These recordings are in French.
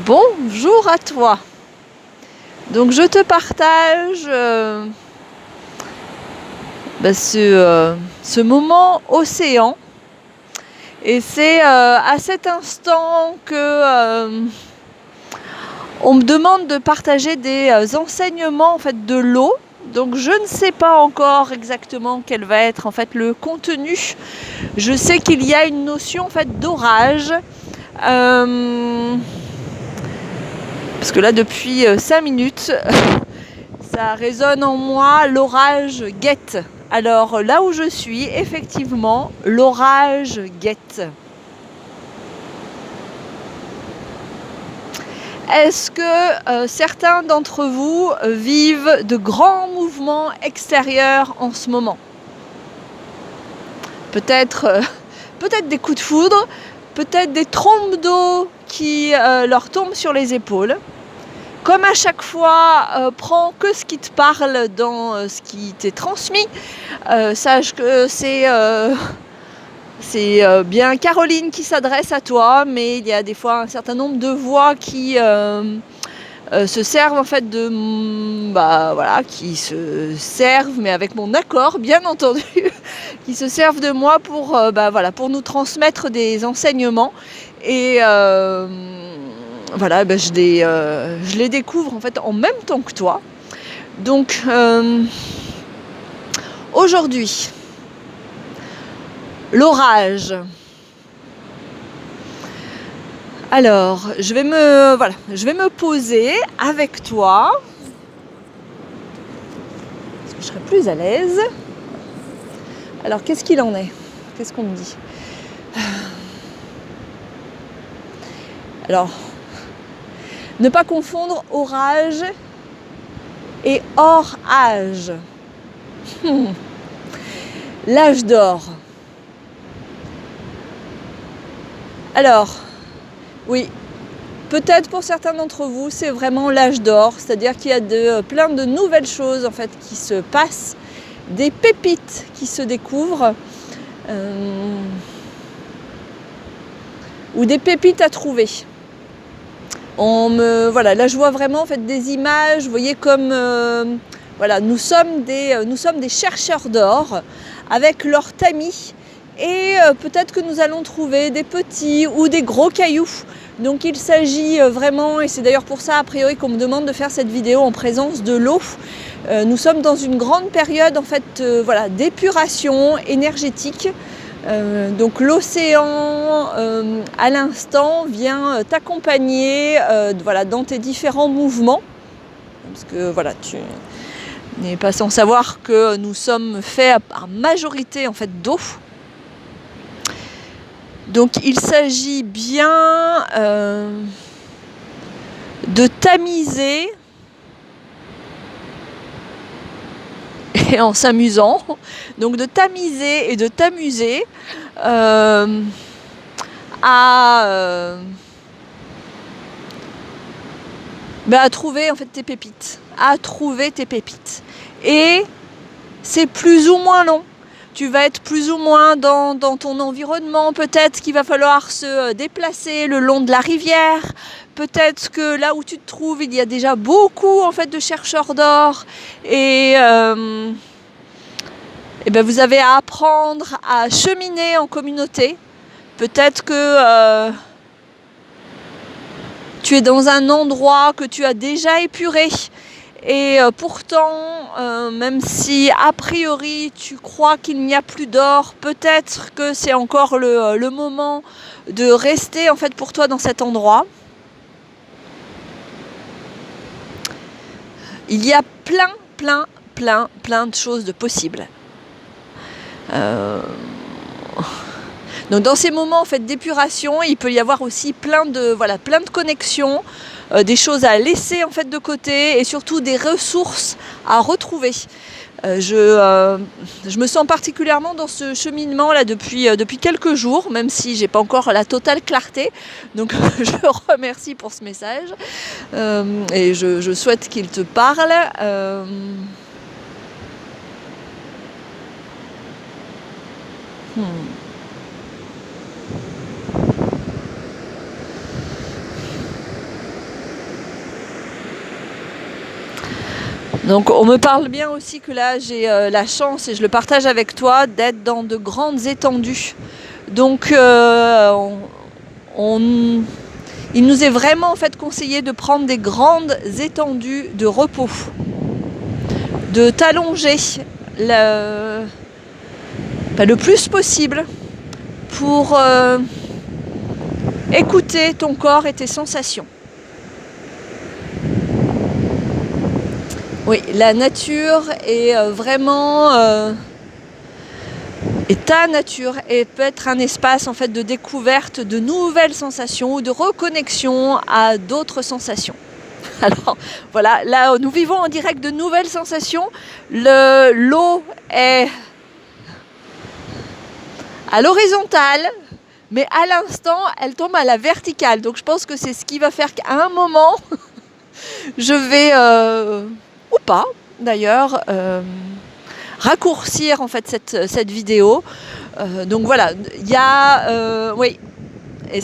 Bonjour à toi. Donc je te partage ce moment océan. Et c'est à cet instant que on me demande de partager des enseignements en fait de l'eau. Donc je ne sais pas encore exactement quel va être en fait le contenu. Je sais qu'il y a une notion en fait d'orage. Parce que là depuis 5 minutes, ça résonne en moi, l'orage guette. Alors là où je suis, effectivement, l'orage guette. Est-ce que certains d'entre vous vivent de grands mouvements extérieurs en ce moment? Peut-être des coups de foudre, peut-être des trombes d'eau qui leur tombent sur les épaules. Comme à chaque fois, prends que ce qui te parle dans ce qui t'est transmis. Sache que c'est bien Caroline qui s'adresse à toi, mais il y a des fois un certain nombre de voix qui se servent en fait qui se servent, mais avec mon accord, bien entendu, qui se servent de moi pour nous transmettre des enseignements. Et je les découvre en fait en même temps que toi. Donc aujourd'hui, l'orage. Alors, je vais me poser avec toi, parce que je serai plus à l'aise. Alors, qu'est-ce qu'il en est? Qu'est-ce qu'on me dit? Alors, ne pas confondre orage et orage. L'âge d'or. Alors, oui, peut-être pour certains d'entre vous, c'est vraiment l'âge d'or, c'est-à-dire qu'il y a plein de nouvelles choses en fait qui se passent, des pépites qui se découvrent, ou des pépites à trouver. Là je vois vraiment en fait des images, vous voyez comme nous sommes des chercheurs d'or avec leur tamis. Et peut-être que nous allons trouver des petits ou des gros cailloux. Donc il s'agit vraiment, et c'est d'ailleurs pour ça a priori qu'on me demande de faire cette vidéo en présence de l'eau. Nous sommes dans une grande période en fait d'épuration énergétique. Donc l'océan à l'instant vient t'accompagner dans tes différents mouvements. Parce que tu n'es pas sans savoir que nous sommes faits par majorité en fait d'eau. Donc il s'agit bien de tamiser et en s'amusant, donc de tamiser et de t'amuser à trouver en fait tes pépites, Et c'est plus ou moins long. Tu vas être plus ou moins dans ton environnement. Peut-être qu'il va falloir se déplacer le long de la rivière. Peut-être que là où tu te trouves, il y a déjà beaucoup en fait de chercheurs d'or. Et vous avez à apprendre à cheminer en communauté. Peut-être que tu es dans un endroit que tu as déjà épuré. Et pourtant, même si a priori tu crois qu'il n'y a plus d'or, peut-être que c'est encore le moment de rester en fait pour toi dans cet endroit. Il y a plein de choses de possibles. Donc dans ces moments en fait d'épuration, il peut y avoir aussi plein de connexions, des choses à laisser en fait de côté et surtout des ressources à retrouver. Je me sens particulièrement dans ce cheminement là depuis quelques jours, même si j'ai pas encore la totale clarté. Donc je remercie pour ce message et je souhaite qu'il te parle. Donc on me parle bien aussi que là j'ai la chance, et je le partage avec toi, d'être dans de grandes étendues. Donc il nous est vraiment en fait conseillé de prendre des grandes étendues de repos, de t'allonger le plus possible pour écouter ton corps et tes sensations. Oui, la nature est vraiment et ta nature et peut être un espace en fait de découverte de nouvelles sensations ou de reconnexion à d'autres sensations. Alors voilà, là nous vivons en direct de nouvelles sensations. L'eau est à l'horizontale, mais à l'instant elle tombe à la verticale. Donc je pense que c'est ce qui va faire qu'à un moment je vais ou pas d'ailleurs raccourcir en fait cette vidéo. Donc voilà, il y a oui, et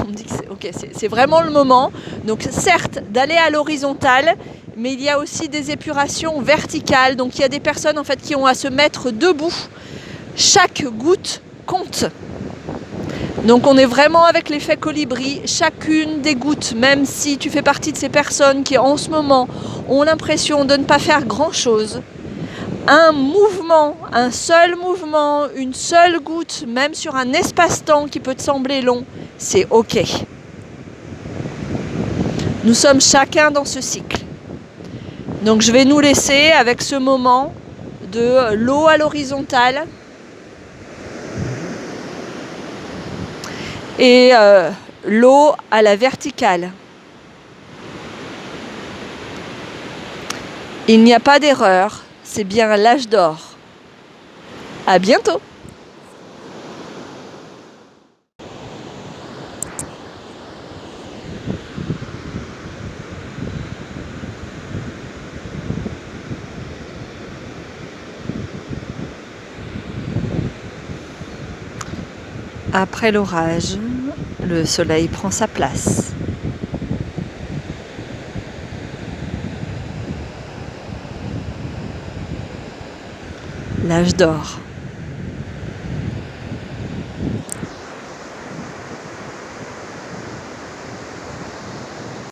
on me dit que c'est vraiment le moment. Donc certes d'aller à l'horizontale, mais il y a aussi des épurations verticales. Donc il y a des personnes en fait qui ont à se mettre debout. Chaque goutte compte. Donc on est vraiment avec l'effet colibri, chacune des gouttes, même si tu fais partie de ces personnes qui en ce moment ont l'impression de ne pas faire grand-chose, un mouvement, un seul mouvement, une seule goutte, même sur un espace-temps qui peut te sembler long, c'est ok. Nous sommes chacun dans ce cycle. Donc je vais nous laisser avec ce moment de l'eau à l'horizontale et l'eau à la verticale. Il n'y a pas d'erreur, c'est bien l'âge d'or. À bientôt! Après l'orage, le soleil prend sa place. L'âge d'or.